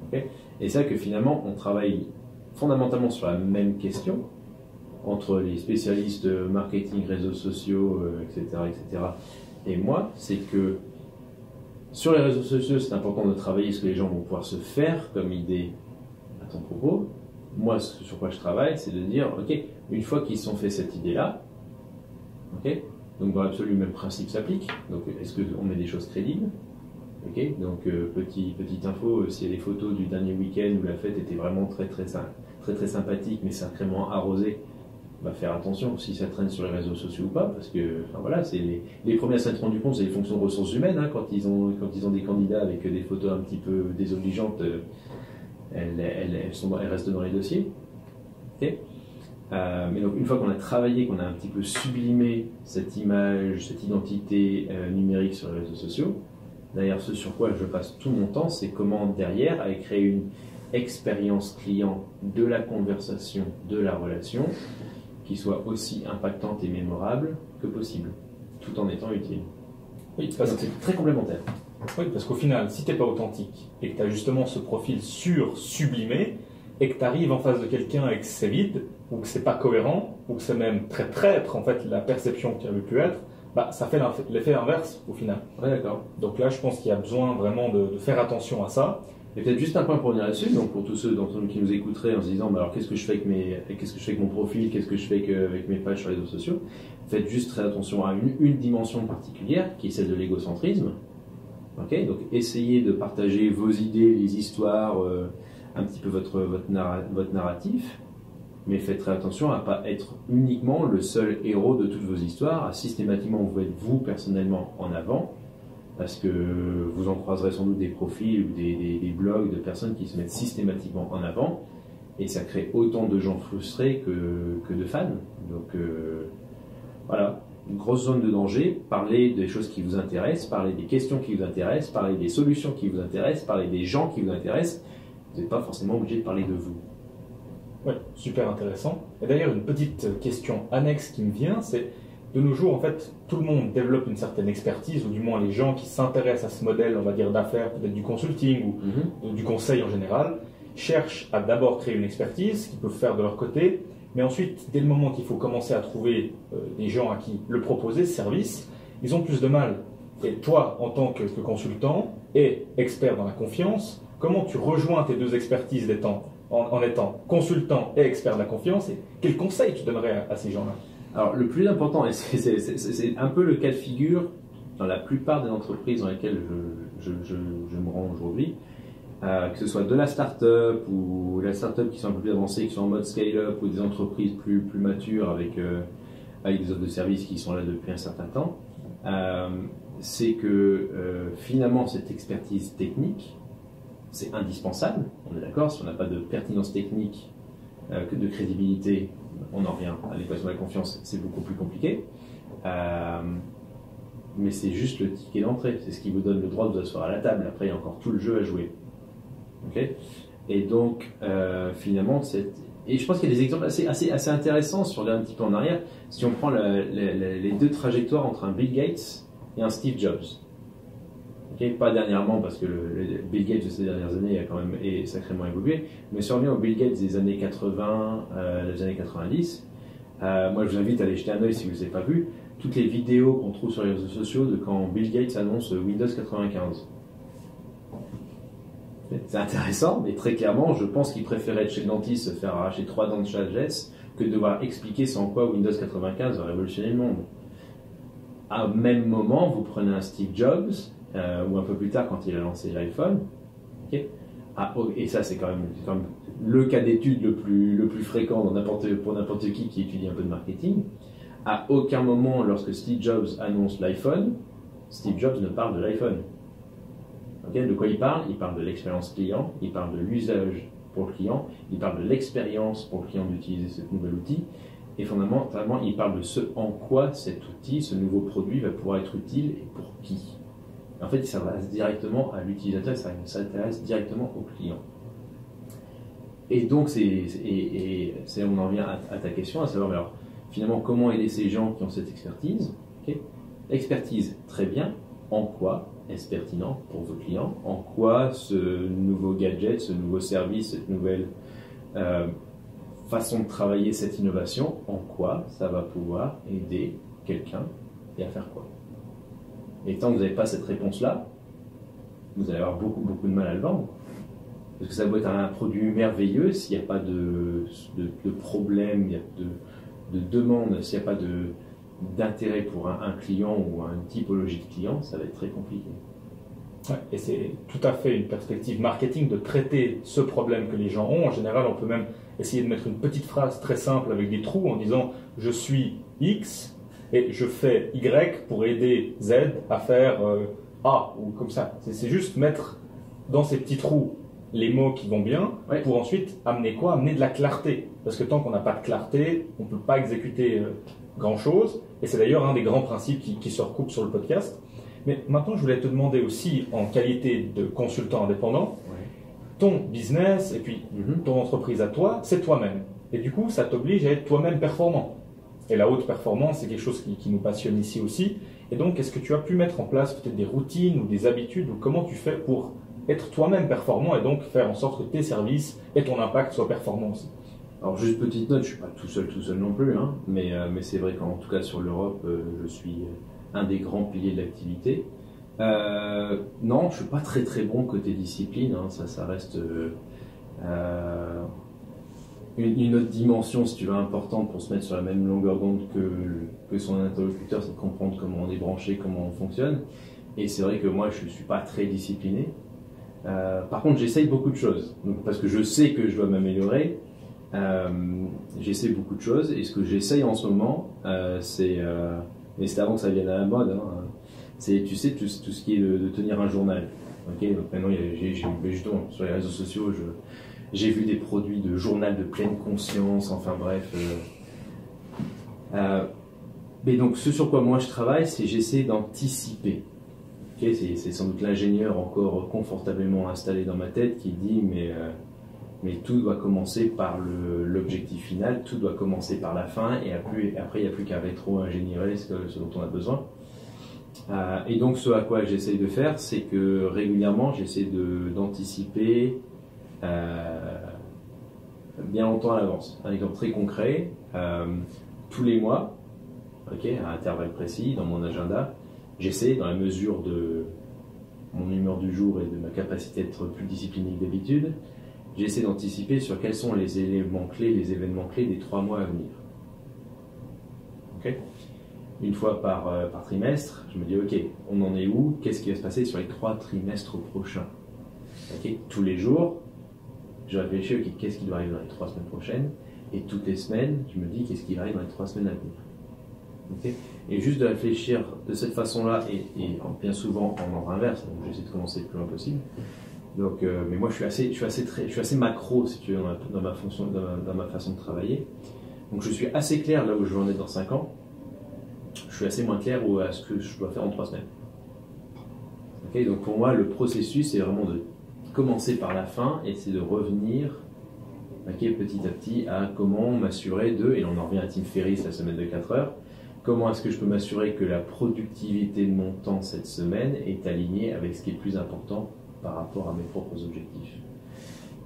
Okay, et c'est ça que finalement, on travaille fondamentalement sur la même question entre les spécialistes marketing, réseaux sociaux, etc., et moi, c'est que sur les réseaux sociaux, c'est important de travailler ce que les gens vont pouvoir se faire comme idée à ton propos. Moi, sur quoi je travaille, c'est de dire, ok, une fois qu'ils se sont fait cette idée-là, ok, donc dans l'absolu, le même principe s'applique. Donc, est-ce qu'on met des choses crédibles? Ok, donc petite info, s'il y a des photos du dernier week-end où la fête était vraiment très sympathique, mais sacrément arrosée, faire attention si ça traîne sur les réseaux sociaux ou pas, parce que voilà, c'est les premiers à s'être rendu compte, c'est les fonctions de ressources humaines, quand ils ont des candidats avec des photos un petit peu désobligeantes, elles restent dans les dossiers. Okay, mais donc une fois qu'on a travaillé, qu'on a un petit peu sublimé cette image, cette identité numérique sur les réseaux sociaux, d'ailleurs ce sur quoi je passe tout mon temps, c'est comment derrière aller créer une expérience client de la conversation, de la relation, qui soit aussi impactante et mémorable que possible, tout en étant utile. Oui, parce que c'est très complémentaire. Oui, parce qu'au final, si tu n'es pas authentique et que tu as justement ce profil sur-sublimé, et que tu arrives en face de quelqu'un et que c'est vide, ou que c'est pas cohérent, ou que c'est même très traître, en fait, la perception que tu avais pu être, bah, ça fait l'effet inverse au final. Ouais, d'accord. Donc là, je pense qu'il y a besoin vraiment de faire attention à ça. Et peut-être juste un point pour revenir là-dessus, donc pour tous ceux d'entre nous qui nous écouteraient en se disant, bah alors qu'est-ce que je fais avec mon profil, qu'est-ce que je fais avec mes pages sur les réseaux sociaux, faites juste très attention à une dimension particulière, qui est celle de l'égocentrisme. Okay, donc essayez de partager vos idées, les histoires, un petit peu votre narratif, mais faites très attention à ne pas être uniquement le seul héros de toutes vos histoires, à systématiquement vous être vous personnellement en avant, parce que vous en croiserez sans doute des profils ou des blogs de personnes qui se mettent systématiquement en avant, et ça crée autant de gens frustrés que de fans. Donc voilà, une grosse zone de danger, parlez des choses qui vous intéressent, parlez des questions qui vous intéressent, parlez des solutions qui vous intéressent, parlez des gens qui vous intéressent, vous n'êtes pas forcément obligé de parler de vous. Oui, super intéressant. Et d'ailleurs, une petite question annexe qui me vient, c'est de nos jours, en fait, tout le monde développe une certaine expertise, ou du moins les gens qui s'intéressent à ce modèle, on va dire, d'affaires, peut-être du consulting ou du conseil en général, cherchent à d'abord créer une expertise qu'ils peuvent faire de leur côté, mais ensuite, dès le moment qu'il faut commencer à trouver des gens à qui le proposer, ce service, ils ont plus de mal. Et toi, en tant que consultant et expert dans la confiance, comment tu rejoins tes deux expertises en étant consultant et expert de la confiance, et quels conseils tu donnerais à ces gens-là? Alors, le plus important, et c'est un peu le cas de figure dans la plupart des entreprises dans lesquelles je me rends aujourd'hui, que ce soit de la start-up ou la start-up qui sont un peu plus avancées, qui sont en mode scale-up, ou des entreprises plus matures avec des offres de services qui sont là depuis un certain temps, c'est que finalement cette expertise technique, c'est indispensable, on est d'accord, si on n'a pas de pertinence technique, de crédibilité, on en revient à l'équation de la confiance, c'est beaucoup plus compliqué. Mais c'est juste le ticket d'entrée, c'est ce qui vous donne le droit de vous asseoir à la table. Après, il y a encore tout le jeu à jouer. Okay, et donc, finalement, et je pense qu'il y a des exemples assez intéressants, si on regarde un petit peu en arrière, si on prend les deux trajectoires entre un Bill Gates et un Steve Jobs. Okay, pas dernièrement, parce que le Bill Gates de ces dernières années a quand même sacrément évolué, mais si on revient au Bill Gates des années 80, des années 90, moi je vous invite à aller jeter un œil si vous ne les avez pas vus, toutes les vidéos qu'on trouve sur les réseaux sociaux de quand Bill Gates annonce Windows 95. C'est intéressant, mais très clairement, je pense qu'il préférait être chez le dentiste se faire arracher 3 dents de sagesse que de devoir expliquer sans quoi Windows 95 va révolutionner le monde. À même moment, vous prenez un Steve Jobs, ou un peu plus tard quand il a lancé l'iPhone, okay, et ça c'est quand même le cas d'étude le plus fréquent pour n'importe qui étudie un peu de marketing. À aucun moment, lorsque Steve Jobs annonce l'iPhone, Steve Jobs ne parle de l'iPhone. Okay, de quoi il parle? Il parle de l'expérience client, il parle de l'usage pour le client, il parle de l'expérience pour le client d'utiliser ce nouvel outil, et fondamentalement, il parle de ce en quoi cet outil, ce nouveau produit va pouvoir être utile et pour qui. En fait, il s'adresse directement à l'utilisateur, ça s'intéresse directement au client. Et donc, on en revient à ta question, à savoir, alors, finalement, comment aider ces gens qui ont cette expertise? Okay. Expertise, très bien. En quoi est-ce pertinent pour vos clients? En quoi ce nouveau gadget, ce nouveau service, cette nouvelle façon de travailler, cette innovation, en quoi ça va pouvoir aider quelqu'un et à faire quoi? Et tant que vous n'avez pas cette réponse-là, vous allez avoir beaucoup de mal à le vendre. Parce que ça doit être un produit merveilleux, s'il n'y a pas de problème, il y a de demande, s'il n'y a pas d'intérêt pour un client ou une typologie de client, ça va être très compliqué. Ouais, et c'est tout à fait une perspective marketing de traiter ce problème que les gens ont. En général, on peut même essayer de mettre une petite phrase très simple avec des trous en disant « je suis X ». Et je fais Y pour aider Z à faire A, ou comme ça. C'est juste mettre dans ces petits trous les mots qui vont bien, ouais, pour ensuite amener quoi? Amener de la clarté. Parce que tant qu'on n'a pas de clarté, on ne peut pas exécuter grand-chose. Et c'est d'ailleurs un des grands principes qui se recoupent sur le podcast. Mais maintenant, je voulais te demander aussi, en qualité de consultant indépendant, ouais, ton business et puis ton entreprise à toi, c'est toi-même. Et du coup, ça t'oblige à être toi-même performant. Et la haute performance, c'est quelque chose qui nous passionne ici aussi. Et donc, est-ce que tu as pu mettre en place peut-être des routines ou des habitudes, ou comment tu fais pour être toi-même performant et donc faire en sorte que tes services et ton impact soient performants aussi. Alors juste petite note, je suis pas tout seul non plus, hein, mais c'est vrai qu'en tout cas sur l'Europe, je suis un des grands piliers de l'activité. Non, je suis pas très très bon côté discipline, hein, ça reste une autre dimension, si tu veux, importante pour se mettre sur la même longueur d'onde que son interlocuteur, c'est de comprendre comment on est branché, comment on fonctionne. Et c'est vrai que moi, je suis pas très discipliné. Par contre, j'essaye beaucoup de choses, donc, parce que je sais que je dois m'améliorer. J'essaie beaucoup de choses et ce que j'essaye en ce moment, mais c'est avant que ça vienne à la mode, hein, c'est, tu sais, tout ce qui est de tenir un journal. Okay, donc maintenant, justement, sur les réseaux sociaux, j'ai vu des produits de journal de pleine conscience, enfin bref. Mais donc, ce sur quoi moi je travaille, c'est j'essaie d'anticiper. Okay, c'est sans doute l'ingénieur encore confortablement installé dans ma tête qui dit, mais tout doit commencer par l'objectif final, tout doit commencer par la fin, et après il n'y a plus qu'à rétro-ingénierer ce dont on a besoin. Et donc ce à quoi j'essaye de faire, c'est que régulièrement j'essaie d'anticiper bien longtemps à l'avance. Un exemple très concret, tous les mois, à intervalles précis dans mon agenda, j'essaie, dans la mesure de mon humeur du jour et de ma capacité d'être plus discipliné que d'habitude, j'essaie d'anticiper sur quels sont les éléments clés, les événements clés des 3 mois à venir. Okay. Une fois par trimestre, je me dis, ok, on en est où? Qu'est-ce qui va se passer sur les 3 trimestres prochains? Okay. Tous les jours, je réfléchis, ok, qu'est-ce qui doit arriver dans les 3 semaines prochaines? Et toutes les semaines, je me dis, qu'est-ce qui va arriver dans les 3 semaines à venir? Okay. Et juste de réfléchir de cette façon-là, et bien souvent en ordre inverse, donc j'essaie de commencer le plus loin possible. Donc, mais moi, je suis assez macro, si tu veux, dans ma façon de travailler. Donc, je suis assez clair là où je veux en être dans 5 ans. Je suis assez moins clair à ce que je dois faire en 3 semaines. Okay, donc, pour moi, le processus, c'est vraiment de commencer par la fin et c'est de revenir petit à petit à comment m'assurer et là, on en revient à Tim Ferriss, la semaine de 4 heures, comment est-ce que je peux m'assurer que la productivité de mon temps cette semaine est alignée avec ce qui est le plus important par rapport à mes propres objectifs.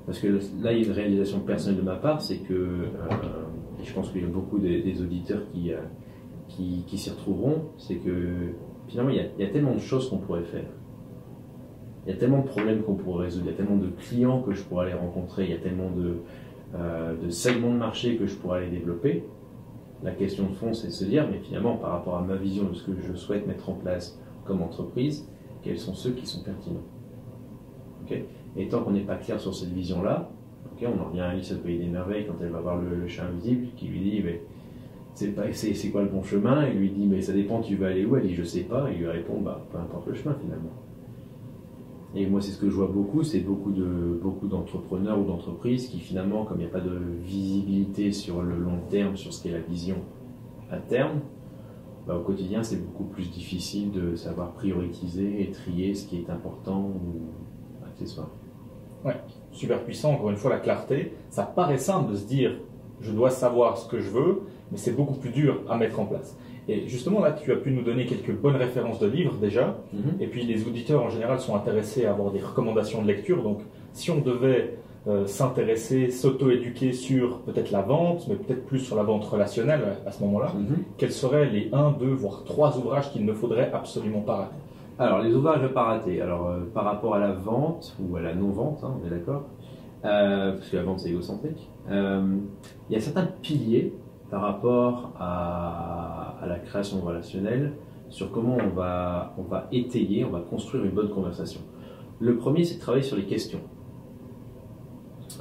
Parce que là, il y a une réalisation personnelle de ma part, c'est que, et je pense qu'il y a beaucoup des auditeurs qui s'y retrouveront, c'est que finalement, il y a tellement de choses qu'on pourrait faire. Il y a tellement de problèmes qu'on pourrait résoudre, il y a tellement de clients que je pourrais aller rencontrer, il y a tellement de segments de marché que je pourrais aller développer. La question de fond, c'est de se dire, mais finalement, par rapport à ma vision de ce que je souhaite mettre en place comme entreprise, quels sont ceux qui sont pertinents? Okay. Et tant qu'on n'est pas clair sur cette vision-là, on en revient à Alice au Pays des Merveilles quand elle va voir le chat invisible qui lui dit mais c'est quoi le bon chemin? Il lui dit mais ça dépend, tu veux aller où? Elle dit je sais pas. Et il lui répond peu importe le chemin finalement. Et moi c'est ce que je vois beaucoup, c'est beaucoup d'entrepreneurs ou d'entreprises qui finalement, comme il n'y a pas de visibilité sur le long terme, sur ce qu'est la vision à terme, au quotidien c'est beaucoup plus difficile de savoir prioriser et trier ce qui est important ou accessoire. Ouais, super puissant, encore une fois la clarté. Ça paraît simple de se dire je dois savoir ce que je veux, mais c'est beaucoup plus dur à mettre en place. Et justement là tu as pu nous donner quelques bonnes références de livres déjà, et puis les auditeurs en général sont intéressés à avoir des recommandations de lecture, donc si on devait s'intéresser, s'auto-éduquer sur peut-être la vente, mais peut-être plus sur la vente relationnelle à ce moment-là, quels seraient les 1, 2, voire 3 ouvrages qu'il ne faudrait absolument pas rater? Alors, les ouvrages à pas rater. Alors, par rapport à la vente, ou à la non-vente, hein, on est d'accord, parce que la vente c'est égocentrique, il y a certains piliers par rapport à la création relationnelle sur comment on va étayer, on va construire une bonne conversation. Le premier, c'est de travailler sur les questions.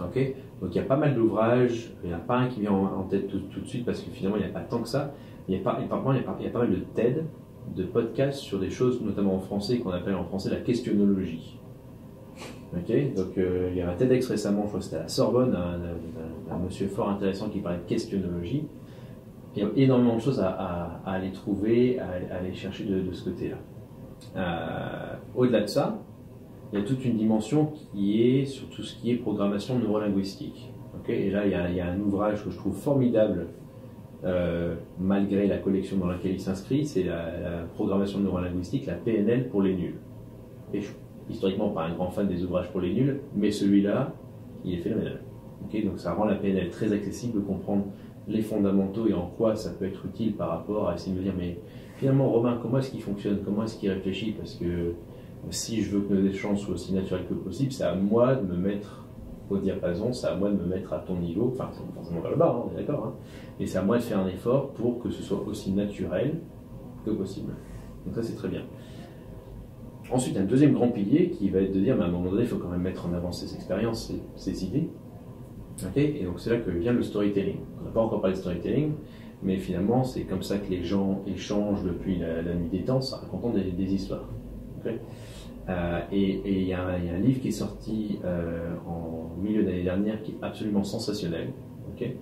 Okay. Donc il y a pas mal d'ouvrages, il n'y en a pas un qui vient en tête tout de suite parce que finalement il n'y a pas tant que ça. Il y a pas mal de TED, de podcasts sur des choses, notamment en français, qu'on appelle en français la questionnologie. Okay. Donc il y a un TEDx récemment, je crois que c'était à la Sorbonne, un monsieur fort intéressant qui parlait de questionnologie. Il y a énormément de choses à aller trouver, à aller chercher de ce côté-là. Au-delà de ça, il y a toute une dimension qui est sur tout ce qui est programmation neurolinguistique. Okay. Et là, il y a un ouvrage que je trouve formidable, malgré la collection dans laquelle il s'inscrit, c'est la programmation neurolinguistique, la PNL pour les nuls. Et historiquement pas un grand fan des ouvrages pour les nuls, mais celui-là, il est phénoménal. Okay, donc ça rend la PNL très accessible de comprendre les fondamentaux et en quoi ça peut être utile par rapport à essayer de me dire mais finalement Romain, comment est-ce qu'il fonctionne, comment est-ce qu'il réfléchit, parce que si je veux que nos échanges soient aussi naturels que possible, c'est à moi de me mettre au diapason, c'est à moi de me mettre à ton niveau, enfin c'est forcément vers le bas, hein, on est d'accord, hein, et c'est à moi de faire un effort pour que ce soit aussi naturel que possible. Donc ça c'est très bien. Ensuite, un deuxième grand pilier qui va être de dire, mais à un moment donné, il faut quand même mettre en avant ses expériences, ses idées. Okay, et donc c'est là que vient le storytelling. On n'a pas encore parlé de storytelling, mais finalement c'est comme ça que les gens échangent depuis la nuit des temps, en racontant des histoires. Okay, et il y a un livre qui est sorti en milieu d'année dernière qui est absolument sensationnel. Okay,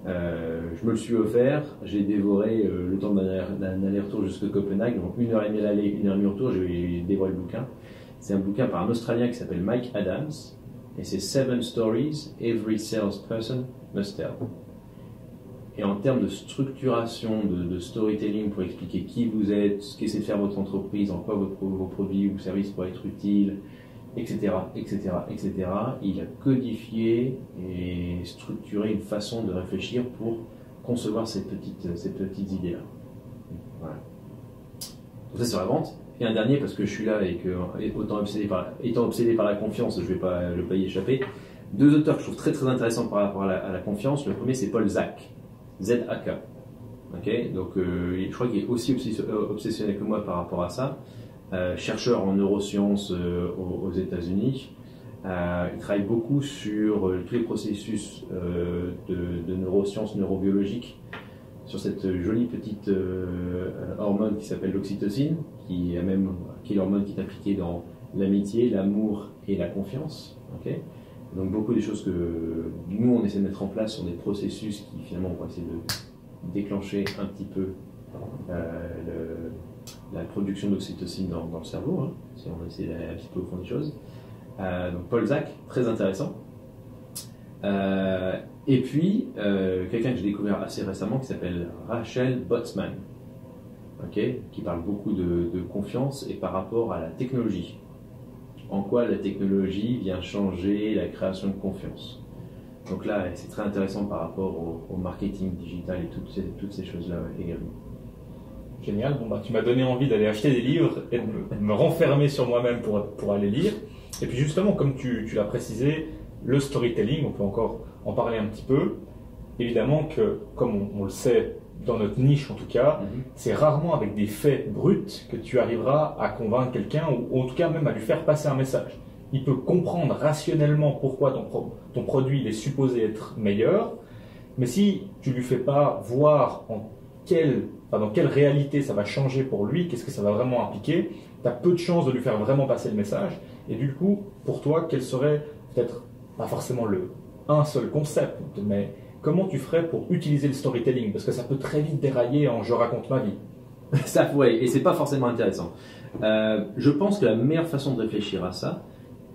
je me le suis offert, j'ai dévoré le temps d'un aller-retour jusqu'à Copenhague, donc 1h30 à l'aller, 1h30 au retour, j'ai dévoré le bouquin. C'est un bouquin par un Australien qui s'appelle Mike Adams, et c'est 7 stories every salesperson must tell. Et en termes de structuration, de storytelling pour expliquer qui vous êtes, ce qu'essaie de faire votre entreprise, en quoi vos produits ou services pourraient être utiles, etc., etc., etc., il a codifié et structuré une façon de réfléchir pour concevoir ces petites idées-là. Voilà. Donc ça c'est la vente. Et un dernier, parce que je suis là et que, étant obsédé par la confiance, je ne vais pas y échapper. Deux auteurs que je trouve très très intéressants par rapport à la confiance. Le premier c'est Paul Zak, Z-A-K. Okay, donc je crois qu'il est aussi obsessionné que moi par rapport à ça. Chercheur en neurosciences aux États-Unis. Il travaille beaucoup sur tous les processus de neurosciences, neurobiologiques, sur cette jolie petite hormone qui s'appelle l'oxytocine, qui est l'hormone qui est impliquée dans l'amitié, l'amour et la confiance. Okay, donc beaucoup des choses que nous on essaie de mettre en place sont des processus qui finalement vont essayer de déclencher un petit peu la production d'oxytocine dans le cerveau, hein, si on essaie d'aller un petit peu au fond des choses. Donc Paul Zak, très intéressant. Et puis, quelqu'un que j'ai découvert assez récemment qui s'appelle Rachel Botsman, okay, qui parle beaucoup de confiance et par rapport à la technologie. En quoi la technologie vient changer la création de confiance. Donc là, c'est très intéressant par rapport au marketing digital et toutes ces choses-là également. Génial, bon, bah, tu m'as donné envie d'aller acheter des livres et de me renfermer sur moi-même pour aller lire. Et puis justement, comme tu l'as précisé, le storytelling, on peut encore en parler un petit peu. Évidemment que, comme on le sait, dans notre niche en tout cas, c'est rarement avec des faits bruts que tu arriveras à convaincre quelqu'un ou en tout cas même à lui faire passer un message. Il peut comprendre rationnellement pourquoi ton produit il est supposé être meilleur, mais si tu ne lui fais pas voir dans quelle réalité ça va changer pour lui, qu'est-ce que ça va vraiment impliquer, tu as peu de chances de lui faire vraiment passer le message. Et du coup, pour toi, quel serait peut-être pas forcément un seul concept, mais comment tu ferais pour utiliser le storytelling? Parce que ça peut très vite dérailler en « je raconte ma vie ». Ça, ouais, et c'est pas forcément intéressant. Je pense que la meilleure façon de réfléchir à ça,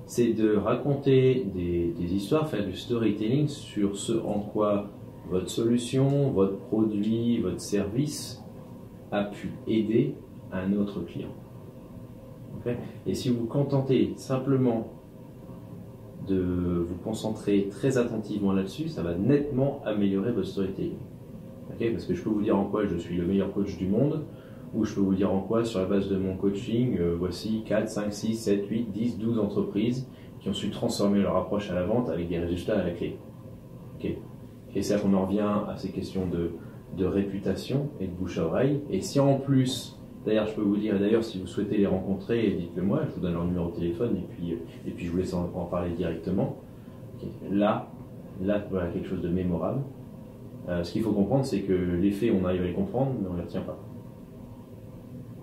c'est de raconter des histoires, faire du storytelling sur ce en quoi votre solution, votre produit, votre service a pu aider un autre client. Okay, et si vous vous contentez simplement de vous concentrer très attentivement là-dessus, ça va nettement améliorer votre storytelling. Okay, parce que je peux vous dire en quoi je suis le meilleur coach du monde, ou je peux vous dire en quoi, sur la base de mon coaching, voici 4, 5, 6, 7, 8, 10, 12 entreprises qui ont su transformer leur approche à la vente avec des résultats à la clé. Okay. Et c'est là qu'on en revient à ces questions de réputation et de bouche à oreille. Et si en plus, d'ailleurs je peux vous dire, d'ailleurs si vous souhaitez les rencontrer, dites-le moi, je vous donne leur numéro de téléphone et puis je vous laisse en parler directement. Okay. Là, voilà quelque chose de mémorable. Ce qu'il faut comprendre, c'est que les faits, on arrive à les comprendre, mais on ne les retient pas.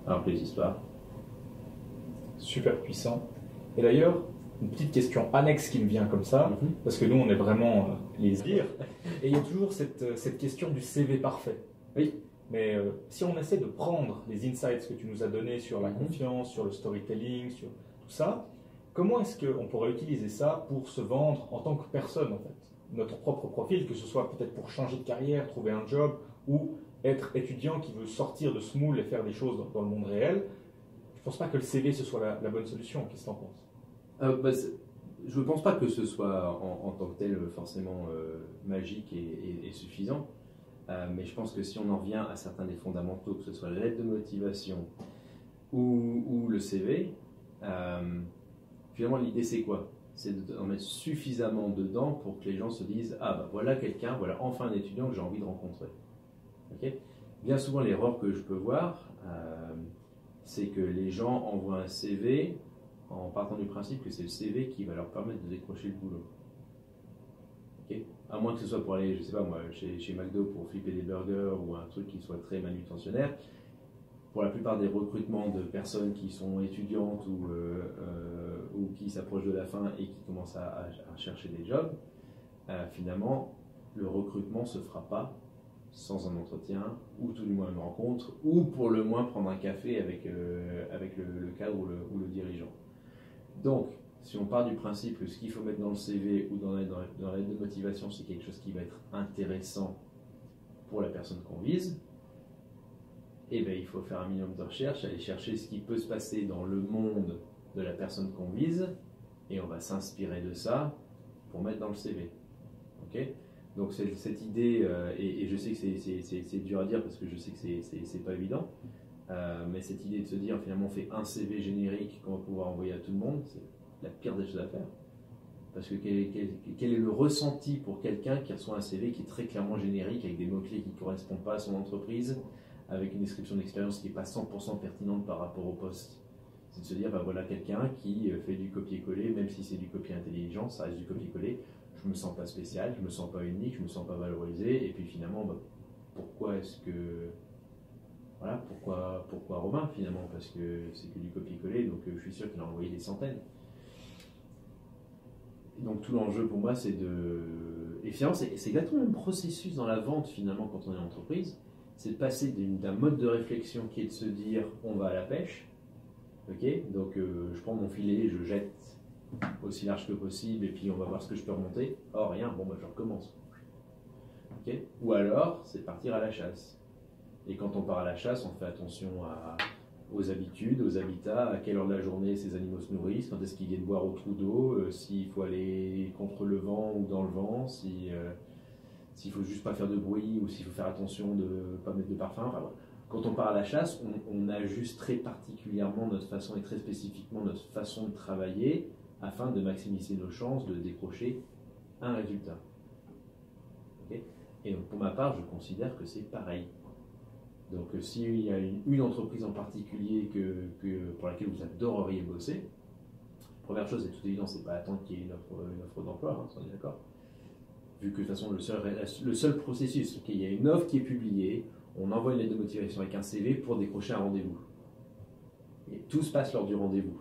Alors que les histoires. Super puissant. Et d'ailleurs, une petite question annexe qui me vient comme ça, parce que nous, on est vraiment les sbires, et il y a toujours cette question du CV parfait. Oui. Mais si on essaie de prendre les insights que tu nous as donnés sur la confiance, sur le storytelling, sur tout ça, comment est-ce qu'on pourrait utiliser ça pour se vendre en tant que personne, en fait? Notre propre profil, que ce soit peut-être pour changer de carrière, trouver un job, ou être étudiant qui veut sortir de ce moule et faire des choses dans le monde réel. Je ne pense pas que le CV, ce soit la bonne solution. Qu'est-ce que tu en penses? Je ne pense pas que ce soit en tant que tel forcément magique et suffisant, mais je pense que si on en revient à certains des fondamentaux, que ce soit la lettre de motivation ou le CV, finalement l'idée c'est quoi? C'est d'en mettre suffisamment dedans pour que les gens se disent « Ah bah voilà quelqu'un, voilà enfin un étudiant que j'ai envie de rencontrer. » Okay. Bien souvent l'erreur que je peux voir, c'est que les gens envoient un CV en partant du principe que c'est le CV qui va leur permettre de décrocher le boulot. Okay. À moins que ce soit pour aller, je sais pas moi, chez McDo pour flipper des burgers ou un truc qui soit très manutentionnaire. Pour la plupart des recrutements de personnes qui sont étudiantes ou qui s'approchent de la fin et qui commencent à chercher des jobs, finalement, le recrutement ne se fera pas sans un entretien, ou tout du moins une rencontre, ou pour le moins prendre un café avec le cadre ou le dirigeant. Donc, si on part du principe que ce qu'il faut mettre dans le CV ou dans la lettre de motivation, c'est quelque chose qui va être intéressant pour la personne qu'on vise, eh bien, il faut faire un minimum de recherche, aller chercher ce qui peut se passer dans le monde de la personne qu'on vise, et on va s'inspirer de ça pour mettre dans le CV. Okay. Donc cette idée, et je sais que c'est dur à dire parce que je sais que c'est pas évident, mais cette idée de se dire finalement on fait un CV générique qu'on va pouvoir envoyer à tout le monde, c'est la pire des choses à faire. Parce que quel est le ressenti pour quelqu'un qui reçoit un CV qui est très clairement générique, avec des mots-clés qui ne correspondent pas à son entreprise, avec une description d'expérience qui n'est pas 100% pertinente par rapport au poste? C'est de se dire, bah voilà quelqu'un qui fait du copier-coller, même si c'est du copier intelligent, ça reste du copier-coller. Je me sens pas spécial, je me sens pas unique, je me sens pas valorisé, et puis finalement, bah, pourquoi est-ce que... Voilà, pourquoi Romain finalement? Parce que c'est que du copier-coller, donc je suis sûr qu'il a envoyé des centaines. Donc tout l'enjeu pour moi, c'est de... Et finalement, c'est exactement le même processus dans la vente finalement quand on est en entreprise. C'est de passer d'un mode de réflexion qui est de se dire, on va à la pêche. Ok, donc je prends mon filet, je jette aussi large que possible et puis on va voir ce que je peux remonter. Oh rien, bon bah je recommence. Okay. Ou alors c'est partir à la chasse. Et quand on part à la chasse, on fait attention aux habitudes, aux habitats, à quelle heure de la journée ces animaux se nourrissent, quand est-ce qu'ils viennent boire au trou d'eau, s'il faut aller contre le vent ou dans le vent, s'il faut juste pas faire de bruit ou s'il faut faire attention de ne pas mettre de parfum. Enfin, voilà. Quand on part à la chasse, on ajuste très particulièrement notre façon et très spécifiquement notre façon de travailler afin de maximiser nos chances de décrocher un résultat. Okay. Et donc pour ma part, je considère que c'est pareil. Donc s'il y a une entreprise en particulier pour laquelle vous adoreriez bosser, première chose, c'est toute évidence, c'est pas attendre qu'il y ait une offre d'emploi, hein, on est d'accord. Vu que de toute façon le seul processus, okay, il y a une offre qui est publiée, on envoie une lettre de motivation avec un CV pour décrocher un rendez-vous. Et tout se passe lors du rendez-vous.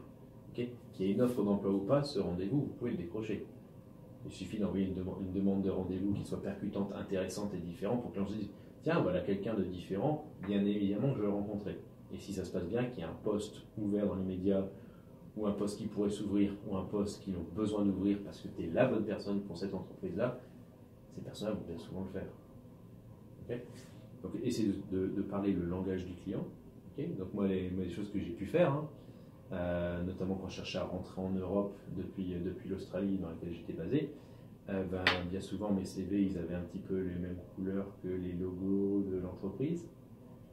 Okay. Qu'il y ait une offre d'emploi ou pas, ce rendez-vous, vous pouvez le décrocher. Il suffit d'envoyer une demande de rendez-vous qui soit percutante, intéressante et différente pour que l'on se dise tiens, voilà quelqu'un de différent, bien évidemment je vais le rencontrer. Et si ça se passe bien, qu'il y ait un poste ouvert dans les médias, ou un poste qui pourrait s'ouvrir, ou un poste qu'ils ont besoin d'ouvrir parce que tu es la bonne personne pour cette entreprise-là, ces personnes-là vont bien souvent le faire. Okay. Donc essayez de parler le langage du client. Okay. Donc moi, les choses que j'ai pu faire, hein, notamment quand je cherchais à rentrer en Europe depuis l'Australie dans laquelle j'étais basé, bien souvent mes CV ils avaient un petit peu les mêmes couleurs que les logos de l'entreprise.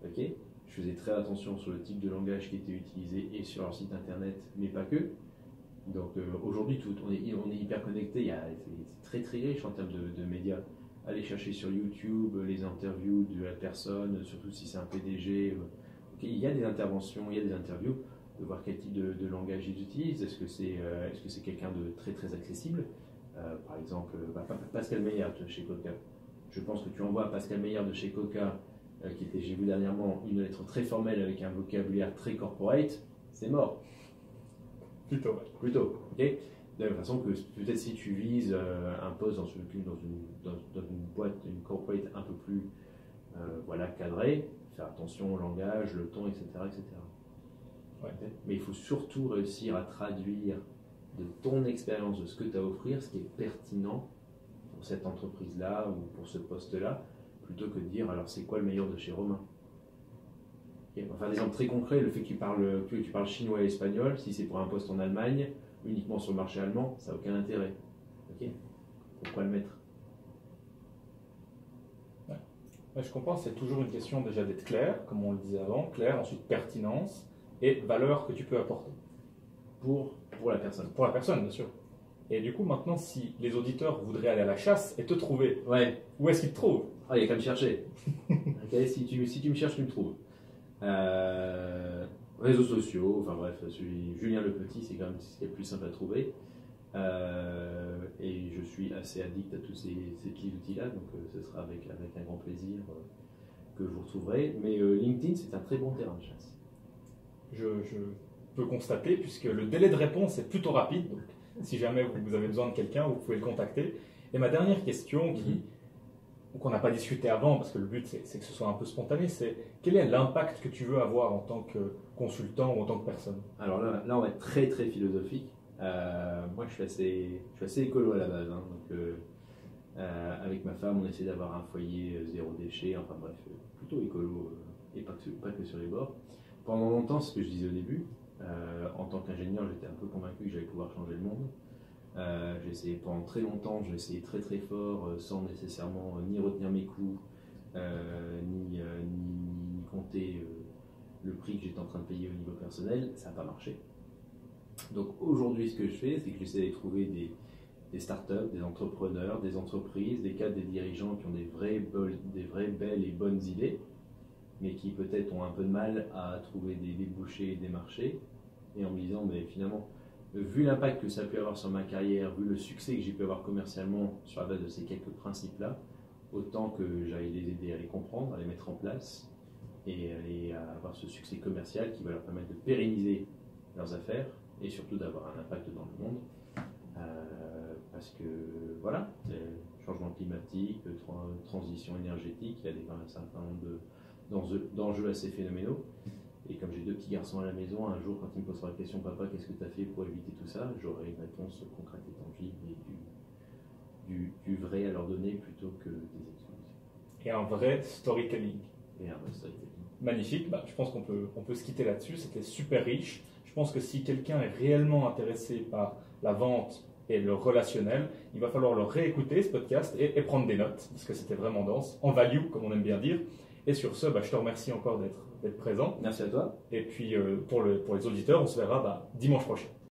Okay. Je faisais très attention sur le type de langage qui était utilisé et sur leur site internet, mais pas que. Donc aujourd'hui, on est hyper connecté, c'est très très riche en termes de médias. Allez chercher sur YouTube les interviews de la personne, surtout si c'est un PDG. Okay, il y a des interventions, il y a des interviews, de voir quel type de langage ils utilisent. Est-ce que c'est quelqu'un de très très accessible? Par exemple, Pascal Meyer de chez Coca. Je pense que tu envoies à Pascal Meyer de chez Coca, j'ai vu dernièrement, une lettre très formelle avec un vocabulaire très corporate, c'est mort. Plutôt, ok. De la même façon que peut-être si tu vises un poste dans une boîte, une corporate un peu plus cadrée, faire attention au langage, le ton, etc. etc. Ouais. Mais il faut surtout réussir à traduire de ton expérience, de ce que tu as à offrir, ce qui est pertinent pour cette entreprise-là ou pour ce poste-là, plutôt que de dire alors c'est quoi le meilleur de chez Romain. Okay. On va faire des exemples très concrets, le fait que tu parles chinois et espagnol, si c'est pour un poste en Allemagne, uniquement sur le marché allemand, ça n'a aucun intérêt. Ok. Pourquoi le mettre? Ouais, je comprends, c'est toujours une question déjà d'être clair, comme on le disait avant, clair, ensuite pertinence et valeur que tu peux apporter. Pour la personne. Pour la personne, bien sûr. Et du coup, maintenant, si les auditeurs voudraient aller à la chasse et te trouver, Ouais. où est-ce qu'ils te trouvent? Ah, il y a qu'à me chercher. Ok, si tu me cherches, tu me trouves. Réseaux sociaux, enfin bref, je suis Julien Le Petit, c'est quand même ce qui est le plus simple à trouver. Et je suis assez addict à tous ces petits outils-là, donc ce sera avec un grand plaisir que je vous retrouverai. Mais LinkedIn, c'est un très bon terrain de chasse. Je peux constater, puisque le délai de réponse est plutôt rapide, donc si jamais vous avez besoin de quelqu'un, vous pouvez le contacter. Et ma dernière question, qu'on n'a pas discuté avant, parce que le but c'est que ce soit un peu spontané, c'est quel est l'impact que tu veux avoir en tant que consultant ou en tant que personne? Alors là, on va être très très philosophique. Moi, je suis assez écolo à la base, hein, donc avec ma femme, on essaie d'avoir un foyer zéro déchet, enfin bref, plutôt écolo et pas que sur les bords. Pendant longtemps, c'est ce que je disais au début, en tant qu'ingénieur, j'étais un peu convaincu que j'allais pouvoir changer le monde. J'ai essayé pendant très longtemps, j'ai essayé très très fort, sans nécessairement ni retenir mes coûts, ni compter le prix que j'étais en train de payer au niveau personnel. Ça n'a pas marché. Donc aujourd'hui, ce que je fais, c'est que j'essaie de trouver des startups, des entrepreneurs, des entreprises, des cadres, des dirigeants qui ont des vraies belles et bonnes idées, mais qui peut-être ont un peu de mal à trouver des débouchés, des marchés, et en me disant, mais finalement, vu l'impact que ça a pu avoir sur ma carrière, vu le succès que j'ai pu avoir commercialement sur la base de ces quelques principes-là, autant que j'aille les aider à les comprendre, à les mettre en place, et à avoir ce succès commercial qui va leur permettre de pérenniser leurs affaires, et surtout d'avoir un impact dans le monde. Parce que voilà, changement climatique, transition énergétique, il y a un certain nombre d'enjeux assez phénoménaux. Et comme j'ai deux petits garçons à la maison, un jour quand ils me poseront la question, papa, qu'est-ce que tu as fait pour éviter tout ça, j'aurai une réponse concrète et tangible et du vrai à leur donner plutôt que des excuses. Et un vrai storytelling. Et un vrai storytelling. Magnifique, je pense qu'on peut se quitter là-dessus, c'était super riche. Je pense que si quelqu'un est réellement intéressé par la vente et le relationnel, il va falloir le réécouter, ce podcast, et prendre des notes, parce que c'était vraiment dense, en value, comme on aime bien dire. Et sur ce, je te remercie encore d'être présent. Merci à toi. Et puis, pour les auditeurs, on se verra dimanche prochain.